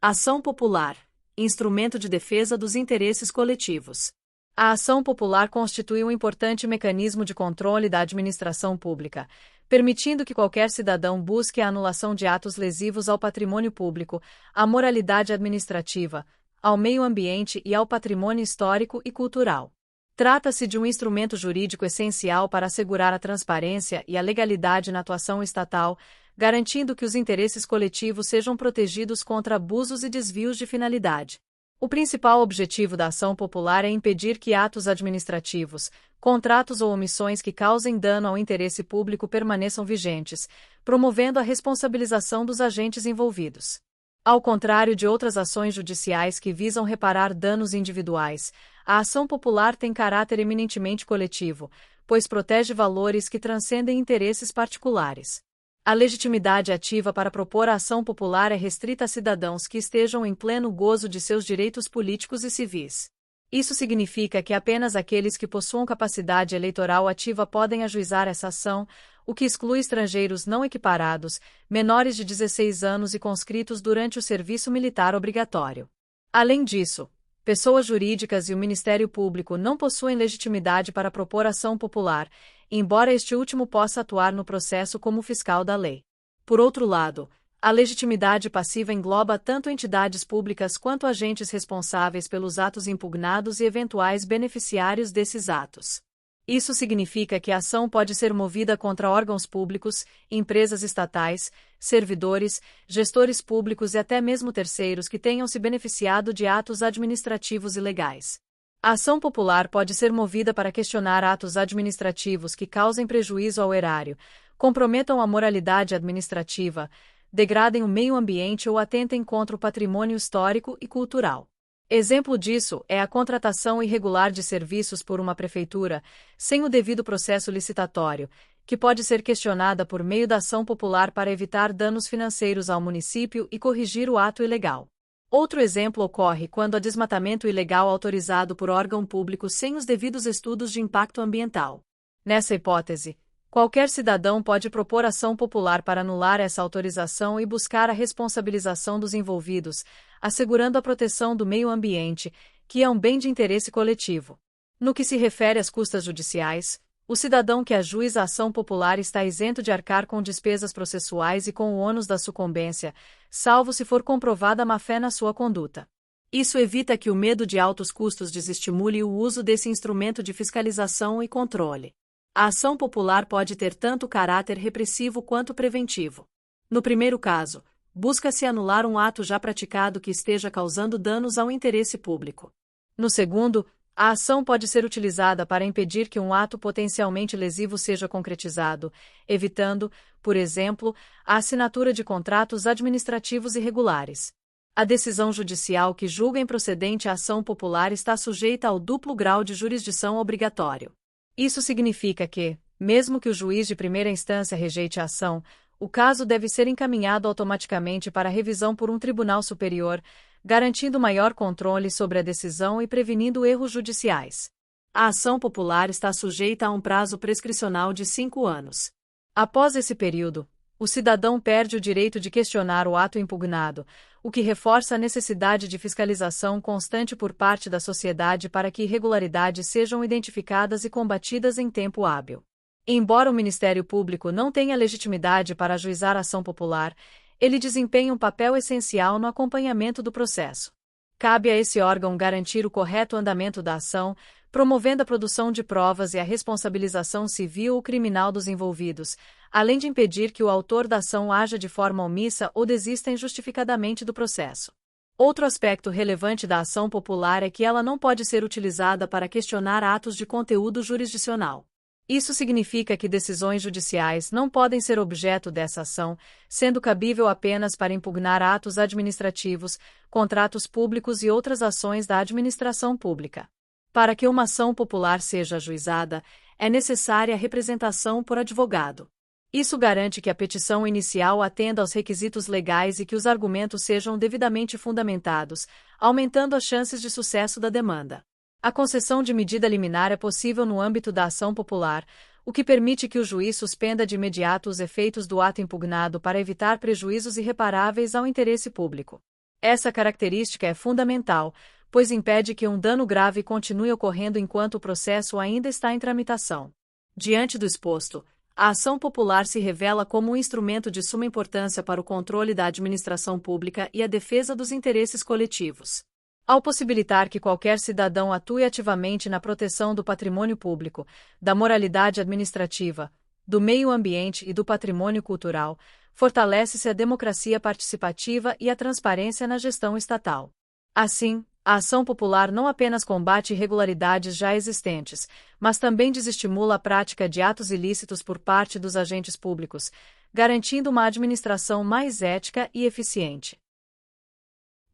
Ação popular, instrumento de defesa dos interesses coletivos. A ação popular constitui um importante mecanismo de controle da administração pública, permitindo que qualquer cidadão busque a anulação de atos lesivos ao patrimônio público, à moralidade administrativa, ao meio ambiente e ao patrimônio histórico e cultural. Trata-se de um instrumento jurídico essencial para assegurar a transparência e a legalidade na atuação estatal, garantindo que os interesses coletivos sejam protegidos contra abusos e desvios de finalidade. O principal objetivo da ação popular é impedir que atos administrativos, contratos ou omissões que causem dano ao interesse público permaneçam vigentes, promovendo a responsabilização dos agentes envolvidos. Ao contrário de outras ações judiciais que visam reparar danos individuais, a ação popular tem caráter eminentemente coletivo, pois protege valores que transcendem interesses particulares. A legitimidade ativa para propor a ação popular é restrita a cidadãos que estejam em pleno gozo de seus direitos políticos e civis. Isso significa que apenas aqueles que possuam capacidade eleitoral ativa podem ajuizar essa ação, o que exclui estrangeiros não equiparados, menores de 16 anos e conscritos durante o serviço militar obrigatório. Além disso, pessoas jurídicas e o Ministério Público não possuem legitimidade para propor ação popular, embora este último possa atuar no processo como fiscal da lei. Por outro lado, a legitimidade passiva engloba tanto entidades públicas quanto agentes responsáveis pelos atos impugnados e eventuais beneficiários desses atos. Isso significa que a ação pode ser movida contra órgãos públicos, empresas estatais, servidores, gestores públicos e até mesmo terceiros que tenham se beneficiado de atos administrativos ilegais. A ação popular pode ser movida para questionar atos administrativos que causem prejuízo ao erário, comprometam a moralidade administrativa, degradem o meio ambiente ou atentem contra o patrimônio histórico e cultural. Exemplo disso é a contratação irregular de serviços por uma prefeitura, sem o devido processo licitatório, que pode ser questionada por meio da ação popular para evitar danos financeiros ao município e corrigir o ato ilegal. Outro exemplo ocorre quando há desmatamento ilegal autorizado por órgão público sem os devidos estudos de impacto ambiental. Nessa hipótese, qualquer cidadão pode propor ação popular para anular essa autorização e buscar a responsabilização dos envolvidos, assegurando a proteção do meio ambiente, que é um bem de interesse coletivo. No que se refere às custas judiciais, o cidadão que ajuiza a ação popular está isento de arcar com despesas processuais e com o ônus da sucumbência, salvo se for comprovada a má-fé na sua conduta. Isso evita que o medo de altos custos desestimule o uso desse instrumento de fiscalização e controle. A ação popular pode ter tanto caráter repressivo quanto preventivo. No primeiro caso, busca-se anular um ato já praticado que esteja causando danos ao interesse público. No segundo, a ação pode ser utilizada para impedir que um ato potencialmente lesivo seja concretizado, evitando, por exemplo, a assinatura de contratos administrativos irregulares. A decisão judicial que julga improcedente a ação popular está sujeita ao duplo grau de jurisdição obrigatório. Isso significa que, mesmo que o juiz de primeira instância rejeite a ação, o caso deve ser encaminhado automaticamente para revisão por um tribunal superior, garantindo maior controle sobre a decisão e prevenindo erros judiciais. A ação popular está sujeita a um prazo prescricional de 5 anos. Após esse período, o cidadão perde o direito de questionar o ato impugnado, o que reforça a necessidade de fiscalização constante por parte da sociedade para que irregularidades sejam identificadas e combatidas em tempo hábil. Embora o Ministério Público não tenha legitimidade para ajuizar a ação popular, ele desempenha um papel essencial no acompanhamento do processo. Cabe a esse órgão garantir o correto andamento da ação, promovendo a produção de provas e a responsabilização civil ou criminal dos envolvidos, além de impedir que o autor da ação haja de forma omissa ou desista injustificadamente do processo. Outro aspecto relevante da ação popular é que ela não pode ser utilizada para questionar atos de conteúdo jurisdicional. Isso significa que decisões judiciais não podem ser objeto dessa ação, sendo cabível apenas para impugnar atos administrativos, contratos públicos e outras ações da administração pública. Para que uma ação popular seja ajuizada, é necessária a representação por advogado. Isso garante que a petição inicial atenda aos requisitos legais e que os argumentos sejam devidamente fundamentados, aumentando as chances de sucesso da demanda. A concessão de medida liminar é possível no âmbito da ação popular, o que permite que o juiz suspenda de imediato os efeitos do ato impugnado para evitar prejuízos irreparáveis ao interesse público. Essa característica é fundamental, pois impede que um dano grave continue ocorrendo enquanto o processo ainda está em tramitação. Diante do exposto, a ação popular se revela como um instrumento de suma importância para o controle da administração pública e a defesa dos interesses coletivos. Ao possibilitar que qualquer cidadão atue ativamente na proteção do patrimônio público, da moralidade administrativa, do meio ambiente e do patrimônio cultural, fortalece-se a democracia participativa e a transparência na gestão estatal. Assim, a ação popular não apenas combate irregularidades já existentes, mas também desestimula a prática de atos ilícitos por parte dos agentes públicos, garantindo uma administração mais ética e eficiente.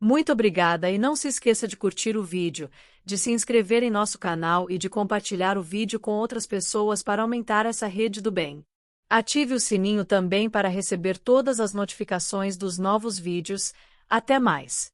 Muito obrigada e não se esqueça de curtir o vídeo, de se inscrever em nosso canal e de compartilhar o vídeo com outras pessoas para aumentar essa rede do bem. Ative o sininho também para receber todas as notificações dos novos vídeos. Até mais!